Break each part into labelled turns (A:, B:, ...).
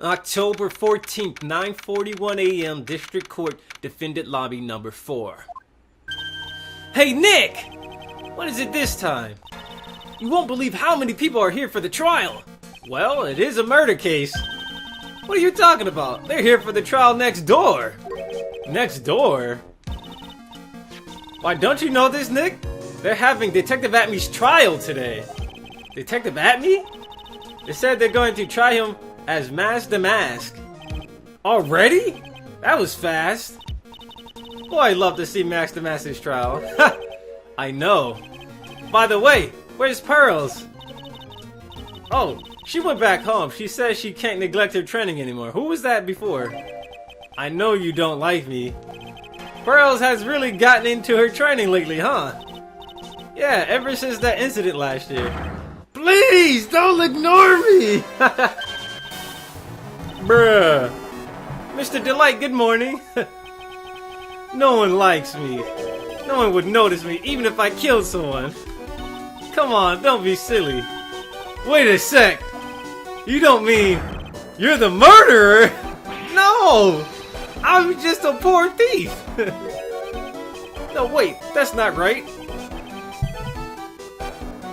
A: October 14th, 9:41 a.m. District Court, Defendant Lobby number 4. Hey, Nick! What is it this time? You won't believe how many people are here for the trial. Well, it is a murder case. What are you talking about? They're here for the trial next door. Next door? Why, don't you know this, Nick? They're having Detective Atme's trial today. Detective Atme? They said they're going to try him as Mask the Mask. Already? That was fast. Boy, I'd love to see Mask the Mask's trial. I know. By the way, where's Pearls? Oh, she went back home. She says she can't neglect her training anymore. Who was that before? I know you don't like me. Pearls has really gotten into her training lately, huh? Yeah, ever since that incident last year. Please, don't ignore me! Bruh. Mr. Delight, good morning. No one likes me. No one would notice me, even if I killed someone. Come on, don't be silly. Wait a sec. You don't mean you're the murderer? No! I'm just a poor thief. No, wait, that's not right.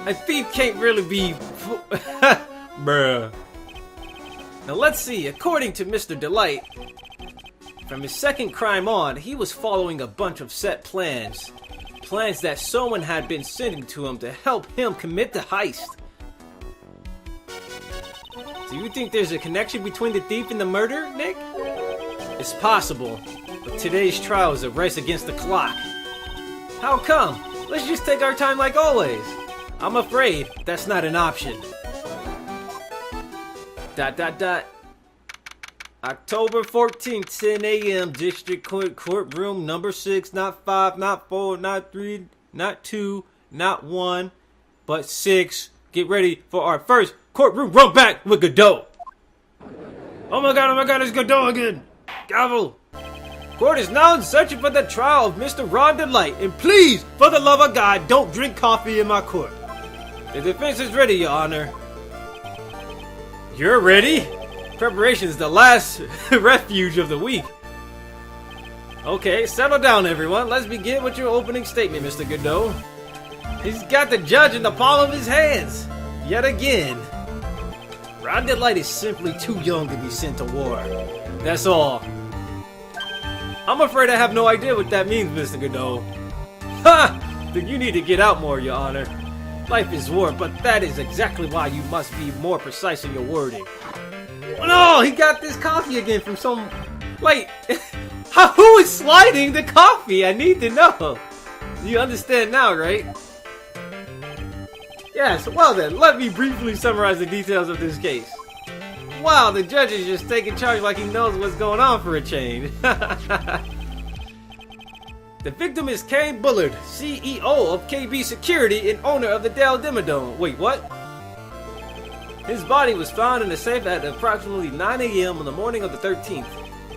A: A thief can't really be... Bruh. Now let's see, according to Mr. Delight, from his second crime on, he was following a bunch of set plans. Plans that someone had been sending to him to help him commit the heist. Do you think there's a connection between the thief and the murder, Nick? It's possible, but today's trial is a race against the clock. How come? Let's just take our time like always. I'm afraid that's not an option. ... October 14th, 10 a.m. District Court, courtroom number 6, not 5, not 4, not 3, not 2, not 1, but 6. Get ready for our first courtroom run back with Godot. Oh my god, it's Godot again. Gavel. Court is now in session for the trial of Mr. Ron Delight, and please, for the love of God, don't drink coffee in my court. The defense is ready, Your Honor. You're ready? Preparation is the last refuge of the week. Okay, settle down, everyone. Let's begin with your opening statement, Mr. Godot. He's got the judge in the palm of his hands. Yet again. Ron Delight is simply too young to be sent to war. That's all. I'm afraid I have no idea what that means, Mr. Godot. Ha! Then you need to get out more, Your Honor. Life is war, but that is exactly why you must be more precise in your wording. Oh no! He got this coffee again from some... Wait! Who is sliding the coffee? I need to know. You understand now, right? Yes, well then, let me briefly summarize the details of this case. Wow, the judge is just taking charge like he knows what's going on for a change. The victim is Kane Bullard, CEO of KB Security and owner of the Dell Dimmadome. Wait, what? His body was found in a safe at approximately 9 a.m. on the morning of the 13th.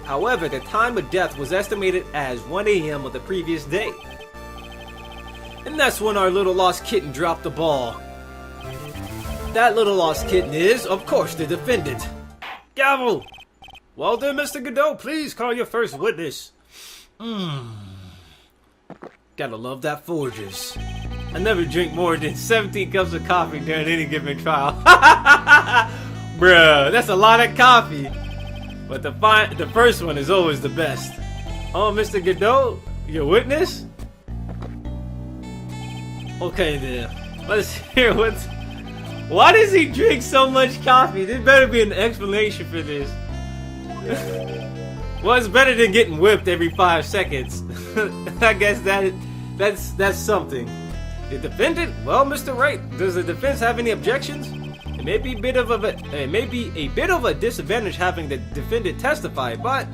A: However, the time of death was estimated as 1 a.m. of the previous day. And that's when our little lost kitten dropped the ball. That little lost kitten is, of course, the defendant. Gavel! Well then, Mr. Godot, please call your first witness. Gotta love that Folgers. I never drink more than 17 cups of coffee during any given trial. Bruh, that's a lot of coffee. But the first one is always the best. Oh, Mr. Godot, your witness? Okay then, let's hear what's... Why does he drink so much coffee? There better be an explanation for this. Well, it's better than getting whipped every 5 seconds. I guess that's something. The defendant? Well, Mr. Wright, does the defense have any objections? It may be a bit of a disadvantage having the defendant testify, but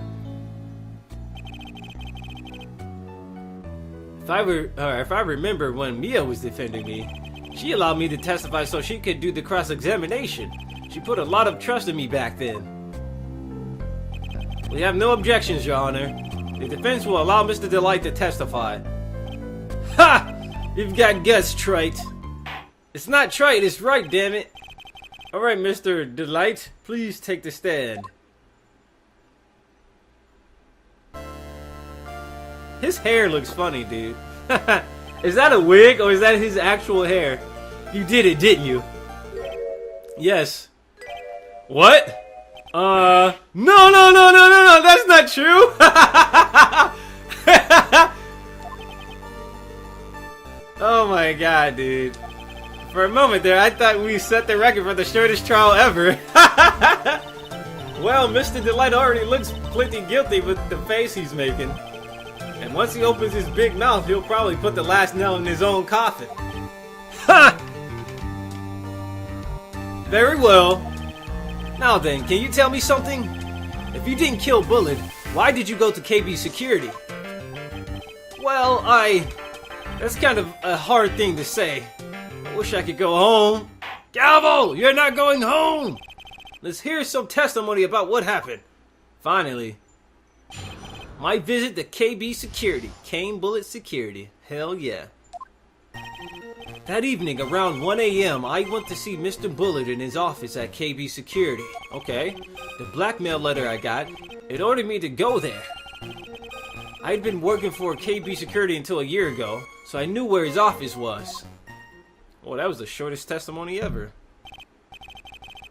A: if I remember when Mia was defending me, she allowed me to testify so she could do the cross-examination. She put a lot of trust in me back then. We have no objections, Your Honor. The defense will allow Mr. Delight to testify. Ha! You've got guts, trite. It's not trite, it's right, damn it. Alright, Mr. Delight, please take the stand. His hair looks funny, dude. Is that a wig or is that his actual hair? You did it, didn't you? Yes. What? No, that's not true. Oh my god, dude. For a moment there, I thought we set the record for the shortest trial ever. Well, Mr. Delight already looks plenty guilty with the face he's making. And once he opens his big mouth, he'll probably put the last nail in his own coffin. Ha! Very well. Now then, can you tell me something? If you didn't kill Bullet, why did you go to KB Security? Well, that's kind of a hard thing to say. I wish I could go home. Gavel, you're not going home! Let's hear some testimony about what happened. Finally. My visit to KB Security. Cane Bullet Security. Hell yeah. That evening, around 1 a.m., I went to see Mr. Bullet in his office at KB Security. Okay. The blackmail letter I got, it ordered me to go there. I'd been working for KB Security until a year ago, so I knew where his office was. Well, that was the shortest testimony ever.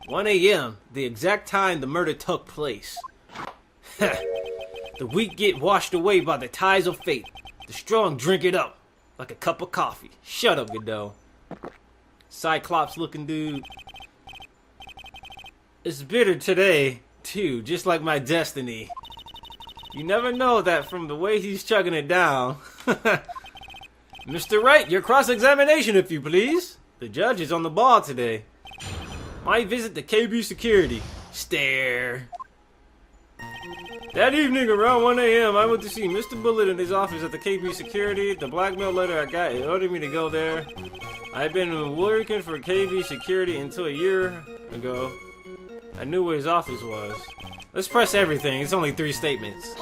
A: 1 a.m., the exact time the murder took place. The weak get washed away by the tides of fate. The strong drink it up like a cup of coffee. Shut up, Godot. Cyclops looking dude. It's bitter today, too, just like my destiny. You never know that from the way he's chugging it down. Mr. Wright, your cross-examination, if you please. The judge is on the ball today. My visit to KB Security. Stare. That evening around 1 a.m., I went to see Mr. Bullet in his office at the KB Security. The blackmail letter I got, it ordered me to go there. I've been working for KB Security until a year ago. I knew where his office was. Let's press everything. It's only 3 statements.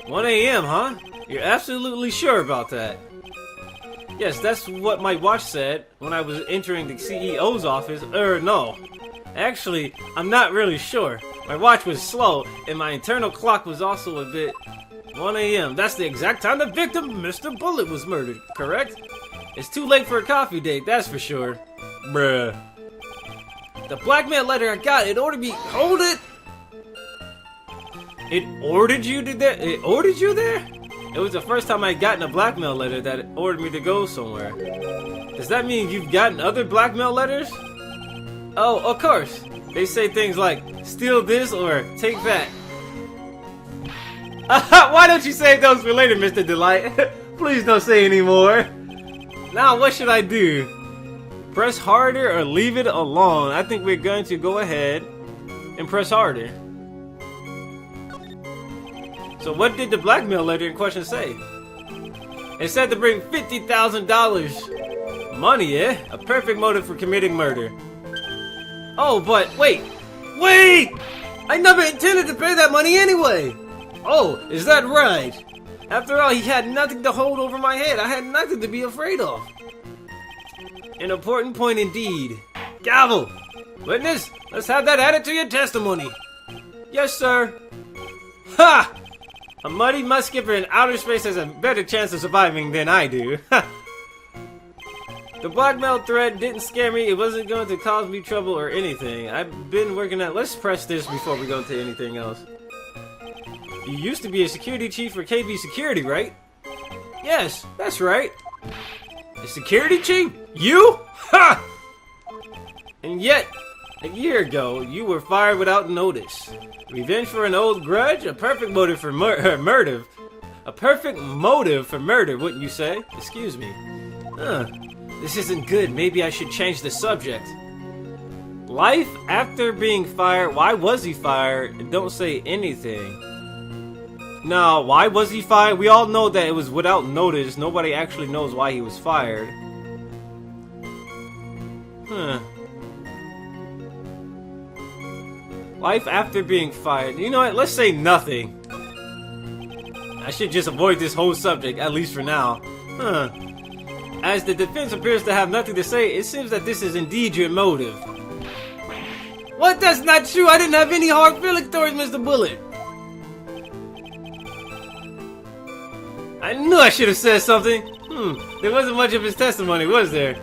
A: 1 a.m., huh? You're absolutely sure about that? Yes, that's what my watch said when I was entering the CEO's office. No. Actually, I'm not really sure. My watch was slow, and my internal clock was also a bit... 1 a.m. That's the exact time the victim, Mr. Bullet, was murdered, correct? It's too late for a coffee date, that's for sure. Bruh. The blackmail letter I got, it ordered me... Hold it! It ordered you to there? It ordered you there? It was the first time I'd gotten a blackmail letter that ordered me to go somewhere. Does that mean you've gotten other blackmail letters? Oh, of course. They say things like, steal this or take that. Why don't you save those for later, Mr. Delight? Please don't say any more. Now, what should I do? Press harder or leave it alone? I think we're going to go ahead and press harder. So what did the blackmail letter in question say? It said to bring $50,000. Money, eh? A perfect motive for committing murder. Oh, but wait! I never intended to pay that money anyway! Oh, is that right? After all, he had nothing to hold over my head. I had nothing to be afraid of. An important point indeed. Gavel! Witness, let's have that added to your testimony. Yes, sir. Ha! A muddy mudskipper in outer space has a better chance of surviving than I do. The blackmail threat didn't scare me. It wasn't going to cause me trouble or anything. I've been working at... Let's press this before we go into anything else. You used to be a security chief for KB Security, right? Yes, that's right. A security chief? You? Ha! And yet, a year ago, you were fired without notice. Revenge for an old grudge? A perfect motive for murder. A perfect motive for murder, wouldn't you say? Excuse me. This isn't good. Maybe I should change the subject. Life after being fired. Why was he fired? And don't say anything. No, why was he fired? We all know that it was without notice. Nobody actually knows why he was fired. Life after being fired. You know what? Let's say nothing. I should just avoid this whole subject, at least for now. As the defense appears to have nothing to say, it seems that this is indeed your motive. What? That's not true. I didn't have any hard feelings towards Mr. Bullet. I knew I should have said something. There wasn't much of his testimony, was there?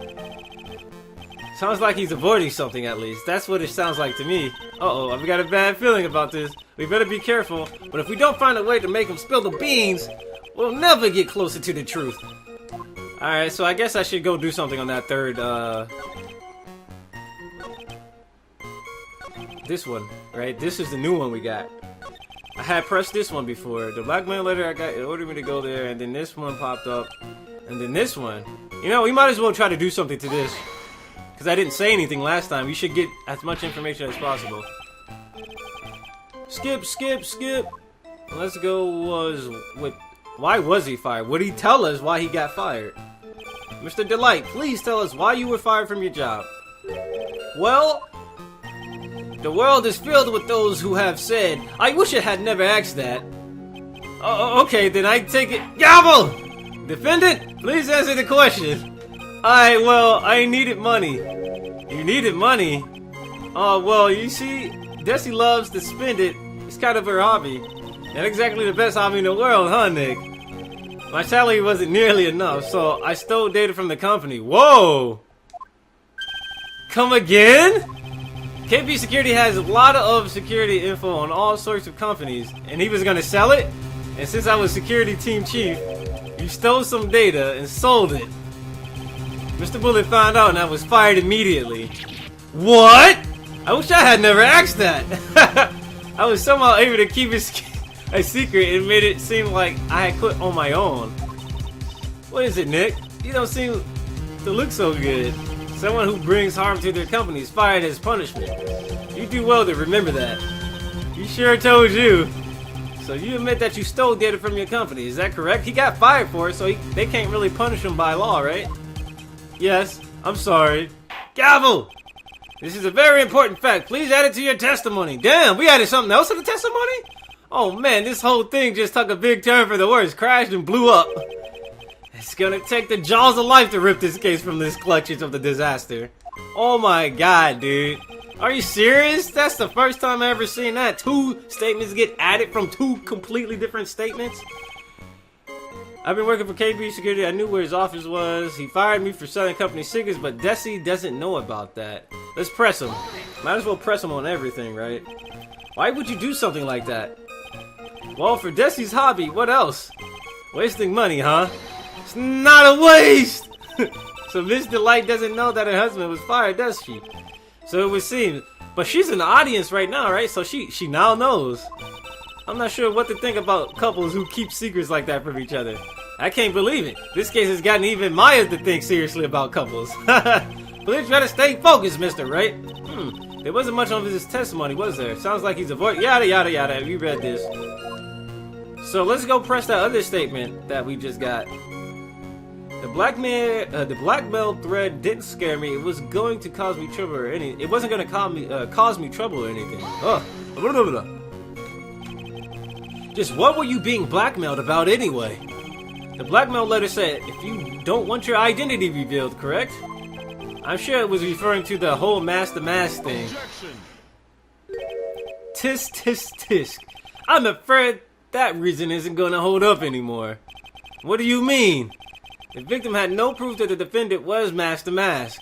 A: Sounds like he's avoiding something at least. That's what it sounds like to me. Uh-oh, I've got a bad feeling about this. We better be careful. But if we don't find a way to make him spill the beans, we'll never get closer to the truth. Alright, so I guess I should go do something on that third, this one, right? This is the new one we got. I had pressed this one before. The blackmail letter I got, it ordered me to go there, and then this one popped up. And then this one. You know, we might as well try to do something to this. Because I didn't say anything last time. We should get as much information as possible. Skip. Let's go why was he fired? Would he tell us why he got fired? Mr. Delight, please tell us why you were fired from your job. Well, the world is filled with those who have said, I wish I had never asked that. Okay, then I take it. Gavel! Defendant, please answer the question. I needed money. You needed money? Oh, well, you see, Desi loves to spend it. It's kind of her hobby. Not exactly the best hobby in the world, huh, Nick? My salary wasn't nearly enough, so I stole data from the company. Whoa! Come again? KB Security has a lot of security info on all sorts of companies, and he was gonna sell it? And since I was security team chief, you stole some data and sold it. Mr. Bullet found out and I was fired immediately. What? I wish I had never asked that. I was somehow able to keep it a secret and made it seem like I had quit on my own. What is it, Nick? You don't seem to look so good. Someone who brings harm to their company is fired as punishment. You do well to remember that. He sure told you. So you admit that you stole data from your company, is that correct? He got fired for it, so they can't really punish him by law, right? Yes, I'm sorry. Gavel! This is a very important fact. Please add it to your testimony. Damn, we added something else to the testimony? Oh man, this whole thing just took a big turn for the worse. Crashed and blew up. It's gonna take the jaws of life to rip this case from the clutches of the disaster. Oh my god, dude. Are you serious? That's the first time I ever seen that. 2 statements get added from 2 completely different statements. I've been working for KB Security. I knew where his office was. He fired me for selling company secrets, but Desi doesn't know about that. Let's press him. Might as well press him on everything, right? Why would you do something like that? Well, for Desi's hobby, what else? Wasting money, huh? It's not a waste! So Miss Delight doesn't know that her husband was fired, does she? So it would seem. But she's in the audience right now, right? So she now knows. I'm not sure what to think about couples who keep secrets like that from each other. I can't believe it. This case has gotten even Maya to think seriously about couples. Please try to stay focused, mister, right? There wasn't much of his testimony, was there? Sounds like he's avoiding. Yada, yada, yada. You read this. So let's go press that other statement that we just got. The blackmail thread didn't scare me. It was going to cause me trouble or anything. It wasn't going to cause me trouble or anything. Just what were you being blackmailed about anyway? The blackmail letter said, if you don't want your identity revealed, correct? I'm sure it was referring to the whole mask to mask thing. Tisk, tisk, tisk. I'm afraid that reason isn't going to hold up anymore. What do you mean? The victim had no proof that the defendant was mask to mask.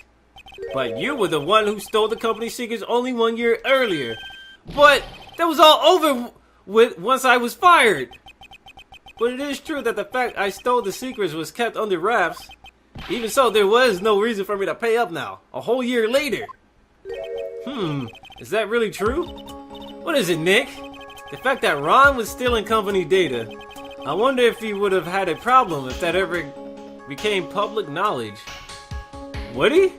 A: But you were the one who stole the company's secrets only 1 year earlier. But that was all over with once I was fired. But it is true that the fact I stole the secrets was kept under wraps. Even so, there was no reason for me to pay up now, a whole year later. Is that really true? What is it, Nick? The fact that Ron was stealing company data. I wonder if he would have had a problem if that ever became public knowledge. Would he?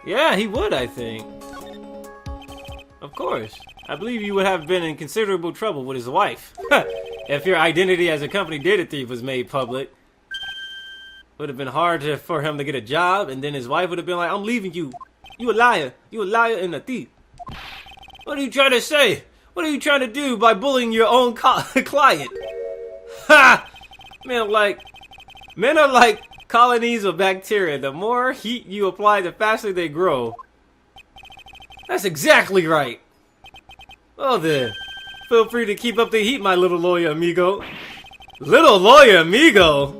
A: Yeah, he would, I think. Of course. I believe you would have been in considerable trouble with his wife. If your identity as a company data thief was made public. Would have been hard for him to get a job, and then his wife would have been like, I'm leaving you. You a liar. You a liar and a thief. What are you trying to say? What are you trying to do by bullying your own client? Ha! Men are like colonies of bacteria. The more heat you apply, the faster they grow. That's exactly right. Well then, Feel free to keep up the heat, my little lawyer amigo. Little lawyer amigo?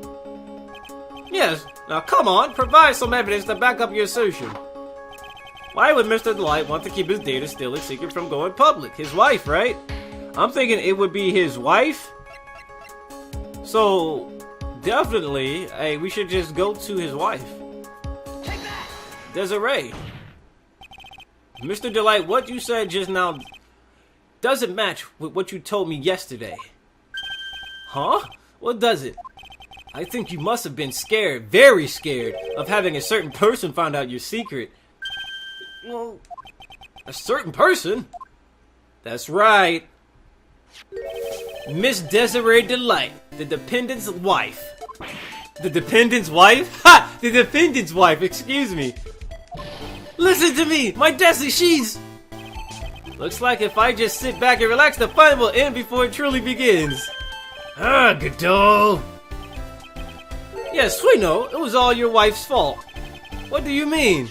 A: Yes, now come on, provide some evidence to back up your assertion. Why would Mr. Delight want to keep his data still a secret from going public? His wife, right? I'm thinking it would be his wife. So, definitely, hey, we should just go to his wife. Take that! Desiree. Mr. Delight, what you said just now doesn't match with what you told me yesterday. Huh? What does it? I think you must have been scared, very scared, of having a certain person find out your secret. Well, a certain person? That's right. Miss Desiree Delight, the dependent's wife. The dependent's wife? Ha! The dependent's wife, excuse me. Listen to me! My Desi, she's... Looks like if I just sit back and relax, the fun will end before it truly begins. Ah, Godot. Yes, we know. It was all your wife's fault. What do you mean?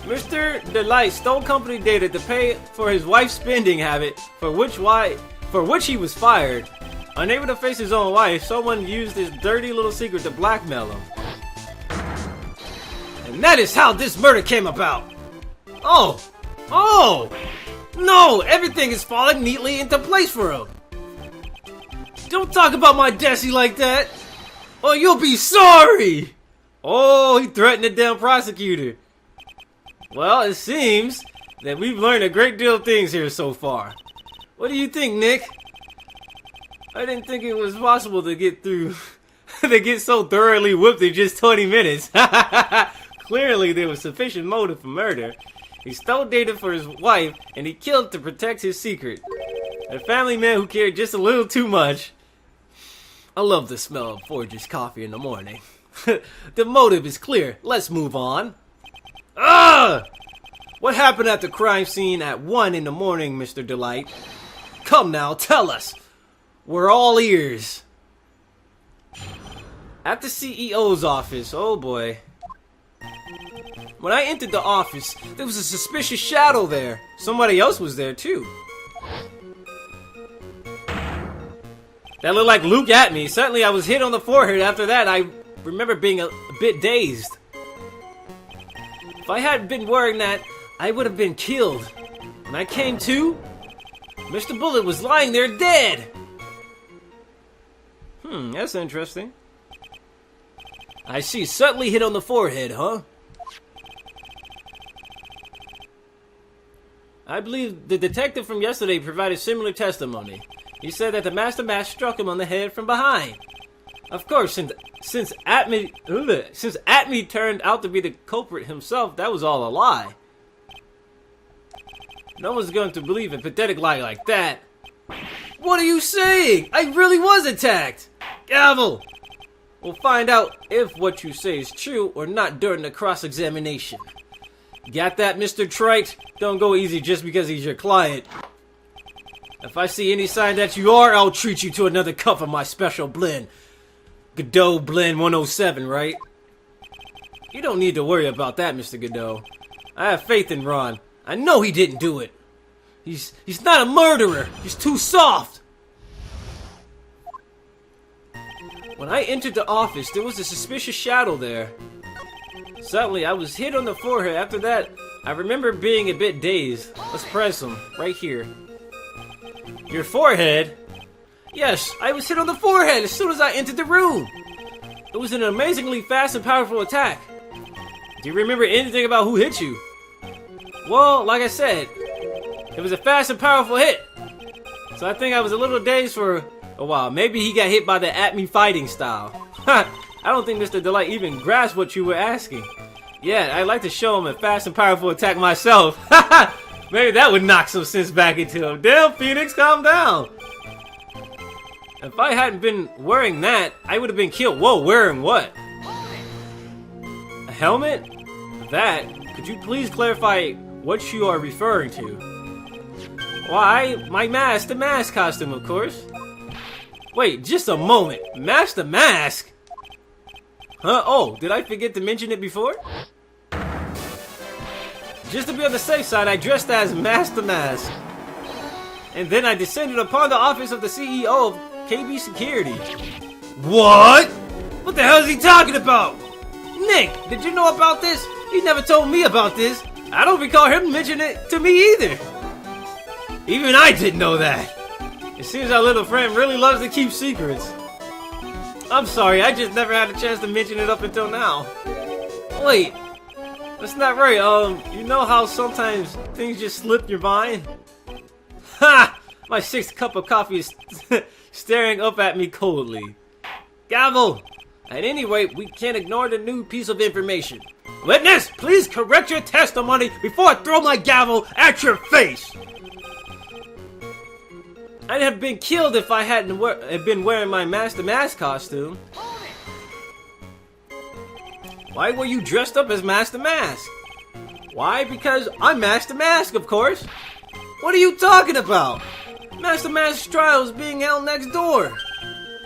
A: Mr. Delight stole company data to pay for his wife's spending habit, for which he was fired. Unable to face his own wife, someone used his dirty little secret to blackmail him. And that is how this murder came about. Oh! No! Everything is falling neatly into place for him. Don't talk about my Desi like that, or you'll be sorry! Oh, he threatened the damn prosecutor. Well, it seems that we've learned a great deal of things here so far. What do you think, Nick? I didn't think it was possible to get through, to get so thoroughly whipped in just 20 minutes. Clearly, there was sufficient motive for murder. He stole data for his wife, and he killed to protect his secret. A family man who cared just a little too much. I love the smell of Forge's coffee in the morning. The motive is clear. Let's move on. What happened at the crime scene at 1 in the morning, Mr. Delight? Come now, tell us. We're all ears. At the CEO's office, oh boy. When I entered the office, there was a suspicious shadow there. Somebody else was there too. That looked like Luke at me. Suddenly I was hit on the forehead. After that, I remember being a bit dazed. If I hadn't been wearing that, I would have been killed. When I came to, Mr. Bullet was lying there dead. That's interesting. I see. Suddenly hit on the forehead, huh? I believe the detective from yesterday provided similar testimony. He said that the Master Mask struck him on the head from behind. Of course, since Atme turned out to be the culprit himself, that was all a lie. No one's going to believe a pathetic lie like that. What are you saying? I really was attacked! Gavel! We'll find out if what you say is true or not during the cross-examination. Got that, Mr. Trite? Don't go easy just because he's your client. If I see any sign that you are, I'll treat you to another cup of my special blend. Godot Blend 107, right? You don't need to worry about that, Mr. Godot. I have faith in Ron. I know he didn't do it. He's not a murderer. He's too soft. When I entered the office, there was a suspicious shadow there. Suddenly, I was hit on the forehead. After that, I remember being a bit dazed. Let's press him. Right here. Your forehead? Yes, I was hit on the forehead as soon as I entered the room. It was an amazingly fast and powerful attack. Do you remember anything about who hit you? Well, like I said, it was a fast and powerful hit. So I think I was a little dazed for a while. Maybe he got hit by the at-me fighting style. I don't think Mr. Delight even grasped what you were asking. Yeah, I'd like to show him a fast and powerful attack myself. Maybe that would knock some sense back into him. Damn, Phoenix, calm down. If I hadn't been wearing that, I would have been killed. Whoa, wearing what? A helmet? That? Could you please clarify what you are referring to? Why, my mask, the mask costume, of course. Wait, just a moment. Mask the mask? Huh? Oh, did I forget to mention it before? Just to be on the safe side, I dressed as Mask the Mask. and then I descended upon the office of the CEO of KB Security. What? What the hell is he talking about? Nick, did you know about this? He never told me about this. I don't recall him mentioning it to me either. Even I didn't know that. It seems our little friend really loves to keep secrets. I'm sorry, I just never had a chance to mention it up until now. Wait, that's not right. You know how sometimes things just slip your mind? Ha! My 6th cup of coffee is staring up at me coldly. Gavel! At any rate, we can't ignore the new piece of information. Witness, please correct your testimony before I throw my gavel at your face! I'd have been killed if I hadn't been wearing my Master Mask costume. Why were you dressed up as Master Mask? Why? Because I'm Master Mask, of course. What are you talking about? Master Mask trials being held next door.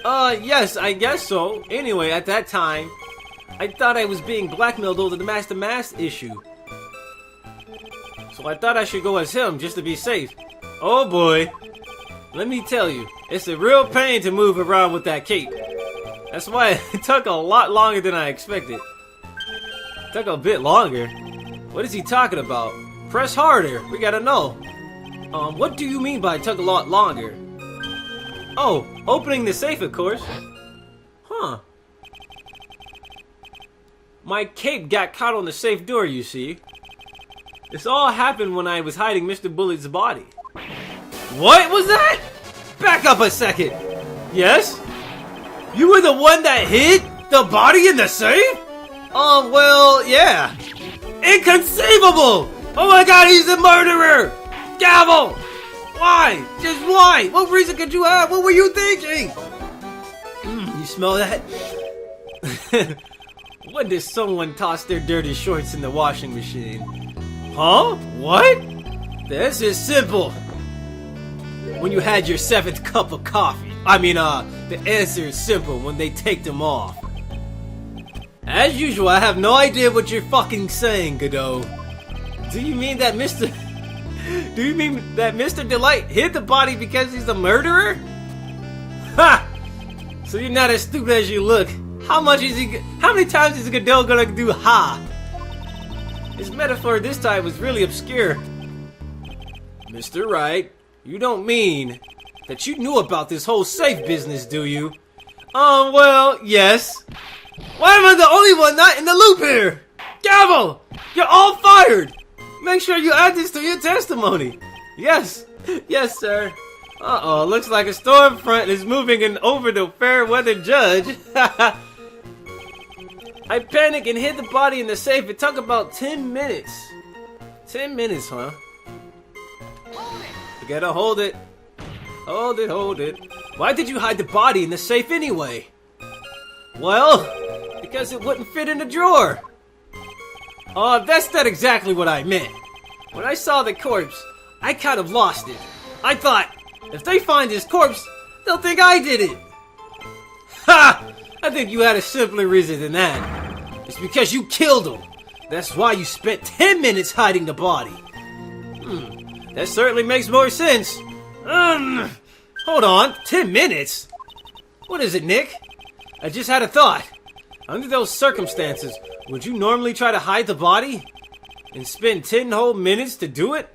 A: Yes, I guess so. Anyway, at that time, I thought I was being blackmailed over the Master Mask issue. So I thought I should go as him just to be safe. Oh boy. Let me tell you, it's a real pain to move around with that cape. That's why it took a lot longer than I expected. It took a bit longer? What is he talking about? Press harder, we gotta know. What do you mean by it took a lot longer? Oh, opening the safe, of course. Huh. My cape got caught on the safe door, you see. This all happened when I was hiding Mr. Bullet's body. What was that? Back up a second. Yes? You were the one that hid the body in the safe? Well, yeah. Inconceivable! Oh my god, he's the murderer! Gavel! Why? Just why? What reason could you have? What were you thinking? You smell that? When did someone toss their dirty shorts in the washing machine? Huh? What? This is simple. When you had your 7th cup of coffee. The answer is simple when they take them off. As usual, I have no idea what you're fucking saying, Godot. Do you mean that Mr. Delight hid the body because he's a murderer? Ha! So you're not as stupid as you look. How many times is Godot gonna do ha? His metaphor this time was really obscure. Mr. Wright, you don't mean that you knew about this whole safe business, do you? Well, yes. Why am I the only one not in the loop here? Gavel! You're all fired! Make sure you add this to your testimony. Yes. Yes, sir. Uh-oh, looks like a storm front is moving in over the fair weather judge. I panicked and hid the body in the safe. It took about 10 minutes. 10 minutes, huh? You gotta hold it. Hold it, hold it. Why did you hide the body in the safe anyway? Well, because it wouldn't fit in the drawer. That's not exactly what I meant. When I saw the corpse, I kind of lost it. I thought, if they find this corpse, they'll think I did it. Ha! I think you had a simpler reason than that. It's because you killed him. That's why you spent 10 minutes hiding the body. That certainly makes more sense. Hold on, 10 minutes? What is it, Nick? I just had a thought. Under those circumstances, would you normally try to hide the body? And spend 10 whole minutes to do it?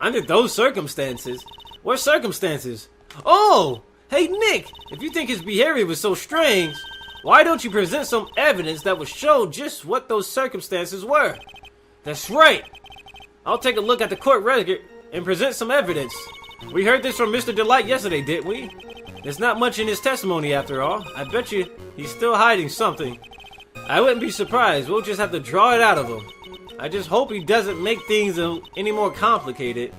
A: Under those circumstances? What circumstances? Oh! Hey, Nick! If you think his behavior was so strange, why don't you present some evidence that would show just what those circumstances were? That's right! I'll take a look at the court record and present some evidence. We heard this from Mr. Delight yesterday, didn't we? There's not much in his testimony after all. I bet you he's still hiding something. I wouldn't be surprised. We'll just have to draw it out of him. I just hope he doesn't make things any more complicated.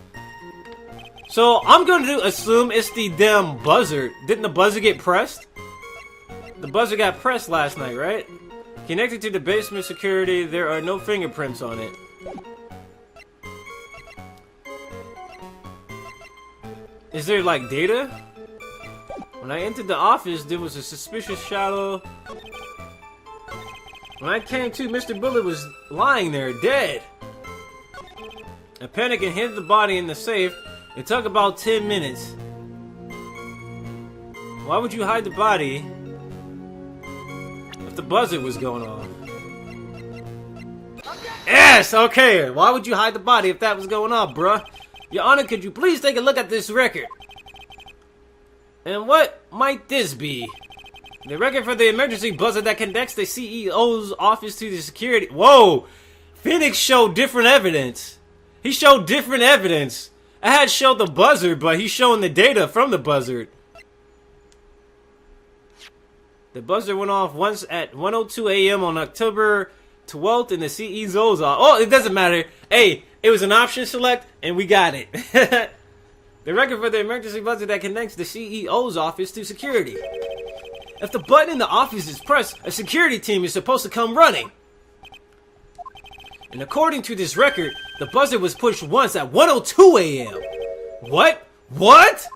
A: So, I'm going to assume it's the damn buzzer. Didn't the buzzer get pressed? The buzzer got pressed last night, right? Connected to the basement security, there are no fingerprints on it. Is there, like, data? When I entered the office, there was a suspicious shadow. When I came to, Mr. Bullet was lying there, dead. I panicked and hid the body in the safe. It took about 10 minutes. Why would you hide the body if the buzzer was going off? Yes, okay. Why would you hide the body if that was going off, bruh? Your Honor, could you please take a look at this record? And what might this be? The record for the emergency buzzer that connects the CEO's office to the security. Whoa! Phoenix showed different evidence. He showed different evidence. I had showed the buzzer, but he's showing the data from the buzzer. The buzzer went off once at 1:02 a.m. on October 12th in the CEO's office. Oh, it doesn't matter. Hey, it was an option select, and we got it. The record for the emergency buzzer that connects the CEO's office to security. If the button in the office is pressed, a security team is supposed to come running. And according to this record, the buzzer was pushed once at 1:02 a.m. What? What?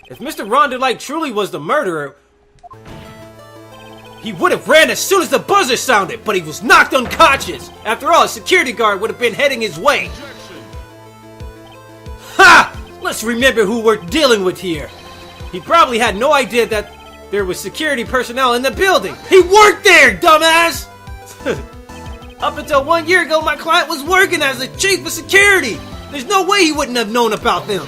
A: If Mr. Ron DeLite truly was the murderer, he would have ran as soon as the buzzer sounded, but he was knocked unconscious. After all, a security guard would have been heading his way. Ha! Let's remember who we're dealing with here. He probably had no idea that there was security personnel in the building. He worked there, dumbass! Up until 1 year ago, my client was working as the chief of security. There's no way he wouldn't have known about them.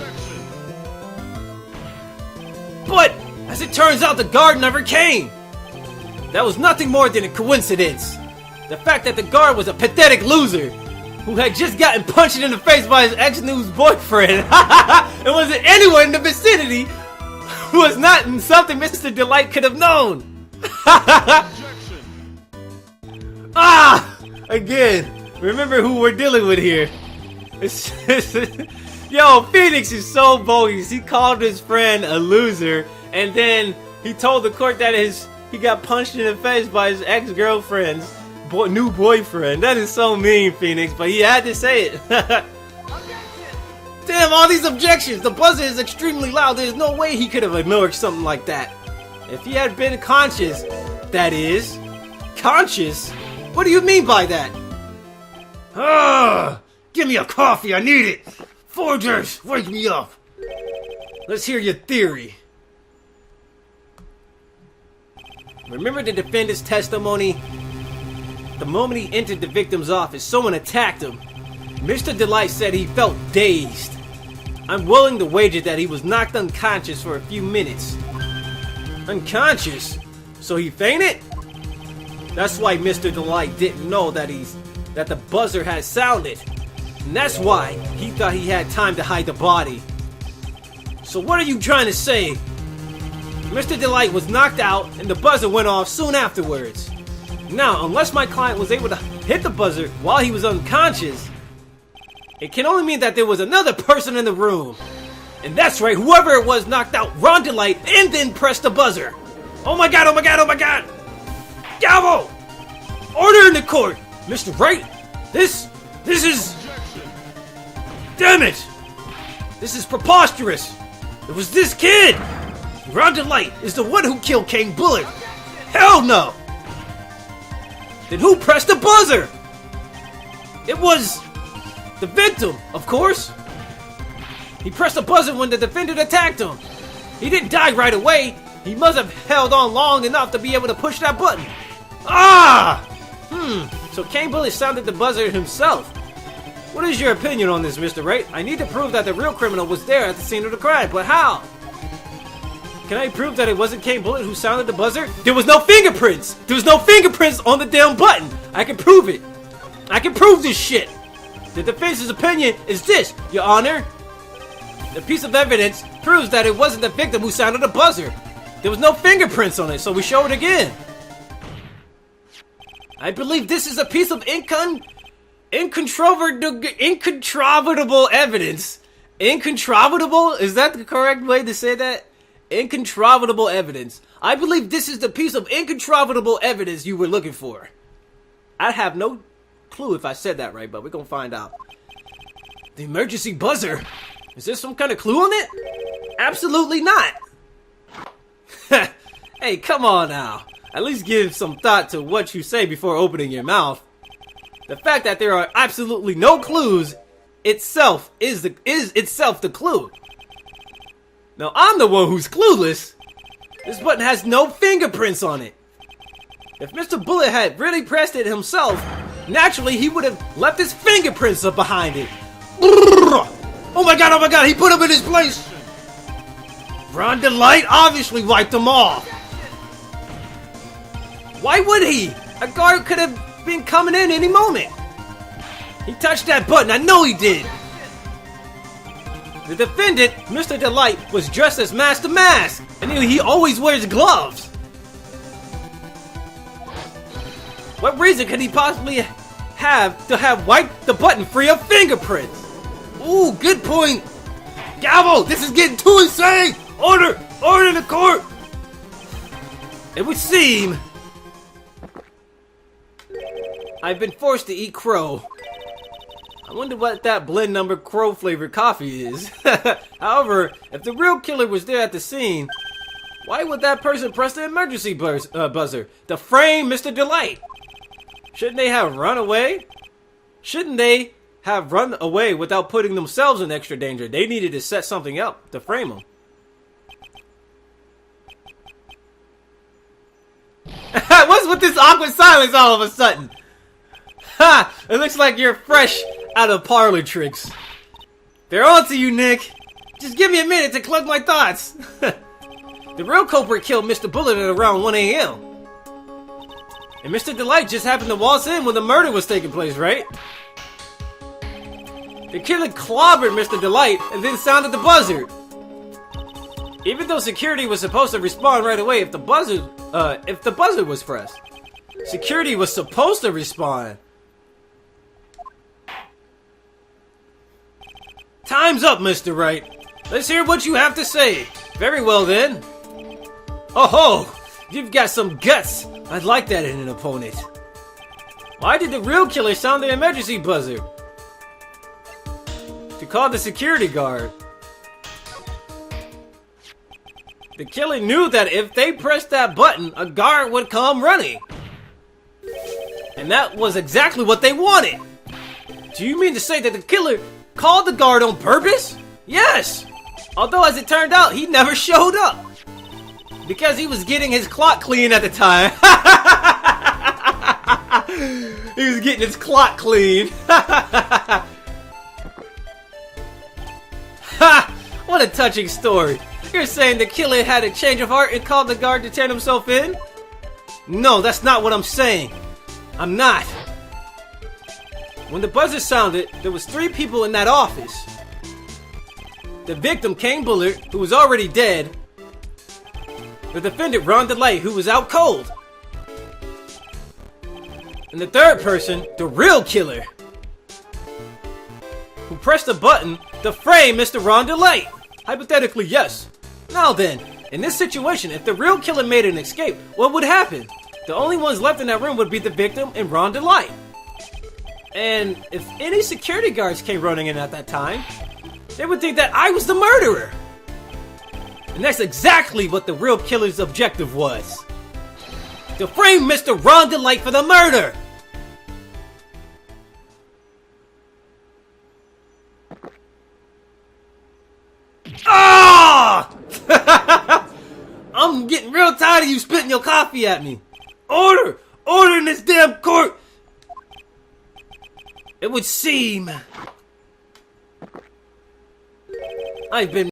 A: But, as it turns out, the guard never came. That was nothing more than a coincidence. The fact that the guard was a pathetic loser who had just gotten punched in the face by his ex-news boyfriend. It wasn't anyone in the vicinity who was not something Mr. DeLite could have known. Again, remember who we're dealing with here. Yo, Phoenix is so bogus. He called his friend a loser, and then he told the court that he got punched in the face by his ex-girlfriend's new boyfriend. That is so mean, Phoenix, but he had to say it. Damn, all these objections. The buzzer is extremely loud. There's no way he could have ignored something like that. If he had been conscious, that is. Conscious? What do you mean by that? Give me a coffee, I need it. Forgers, wake me up. Let's hear your theory. Remember the defendant's testimony? The moment he entered the victim's office, someone attacked him. Mr. DeLite said he felt dazed. I'm willing to wager that he was knocked unconscious for a few minutes. Unconscious? So he fainted? That's why Mr. DeLite didn't know that the buzzer had sounded. And that's why he thought he had time to hide the body. So what are you trying to say? Mr. DeLite was knocked out and the buzzer went off soon afterwards. Now, unless my client was able to hit the buzzer while he was unconscious, it can only mean that there was another person in the room. And that's right, whoever it was knocked out Ron DeLite and then pressed the buzzer. Oh my god, oh my god, oh my god! Gavel! Order in the court! Mr. Wright, this is... Damn it! This is preposterous! It was this kid! Ron DeLite is the one who killed King Bullet! Hell no! Then who pressed the buzzer? It was... the victim, of course! He pressed the buzzer when the defendant attacked him! He didn't die right away! He must have held on long enough to be able to push that button! So King Bullet sounded the buzzer himself. What is your opinion on this, Mr. Wright? I need to prove that the real criminal was there at the scene of the crime, but how? Can I prove that it wasn't King Bullet who sounded the buzzer? There was no fingerprints! There was no fingerprints on the damn button! I can prove it! I can prove this shit! The defense's opinion is this, Your Honor. The piece of evidence proves that it wasn't the victim who sounded the buzzer. There was no fingerprints on it, so we show it again. I believe this is a piece of incontrovertible evidence. Incontrovertible? Is that the correct way to say that? Incontrovertible evidence. I believe this is the piece of incontrovertible evidence you were looking for. I have no clue if I said that right, but we're gonna find out. The emergency buzzer? Is there some kind of clue on it? Absolutely not. Hey, come on now. At least give some thought to what you say before opening your mouth. The fact that there are absolutely no clues itself is itself the clue. Now I'm the one who's clueless. This button has no fingerprints on it. If Mr. Bullet had really pressed it himself, naturally he would have left his fingerprints up behind it. Oh my god, he put him in his place. Ron Delight obviously wiped them off. Why would he? A guard could have been coming in any moment. He touched that button, I know he did. The defendant, Mr. Delight, was dressed as Master Mask, and he always wears gloves. What reason could he possibly have to have wiped the button free of fingerprints? Ooh, good point. Gavel, this is getting too insane. Order in the court. It would seem I've been forced to eat crow. I wonder what that blend number crow flavored coffee is. However, if the real killer was there at the scene, why would that person press the emergency buzzer to frame Mr. Delight? Shouldn't they have run away? Shouldn't they have run away without putting themselves in extra danger? They needed to set something up to frame him. What's with this awkward silence all of a sudden? Ha! It looks like you're fresh out of parlor tricks. They're on to you, Nick. Just give me a minute to collect my thoughts. The real culprit killed Mr. Bullet at around 1 a.m. And Mr. Delight just happened to waltz in when the murder was taking place, right? The killer clobbered Mr. Delight and then sounded the buzzer. Even though security was supposed to respond right away if the buzzer was pressed. Security was supposed to respond. Time's up, Mr. Wright. Let's hear what you have to say. Very well then. Oh ho! You've got some guts. I'd like that in an opponent. Why did the real killer sound the emergency buzzer? To call the security guard. The killer knew that if they pressed that button, a guard would come running. And that was exactly what they wanted. Do you mean to say that the killer called the guard on purpose? Yes! Although as it turned out, he never showed up. Because he was getting his clock clean at the time. He was getting his clock clean. Ha! What a touching story. You're saying the killer had a change of heart and called the guard to turn himself in? No, that's not what I'm saying. I'm not. When the buzzer sounded, there was 3 people in that office. The victim, Kane Bullard, who was already dead. The defendant, Ron Delight, who was out cold. And the third person, the real killer, who pressed the button to frame Mr. Ron Delight. Hypothetically, yes. Now then, in this situation, if the real killer made an escape, what would happen? The only ones left in that room would be the victim and Ron Delight. And if any security guards came running in at that time, they would think that I was the murderer. And that's exactly what the real killer's objective was. To frame Mr. Ron Delight for the murder! Ah! I'm getting real tired of you spitting your coffee at me. Order! Order in this damn court! It would seem I've been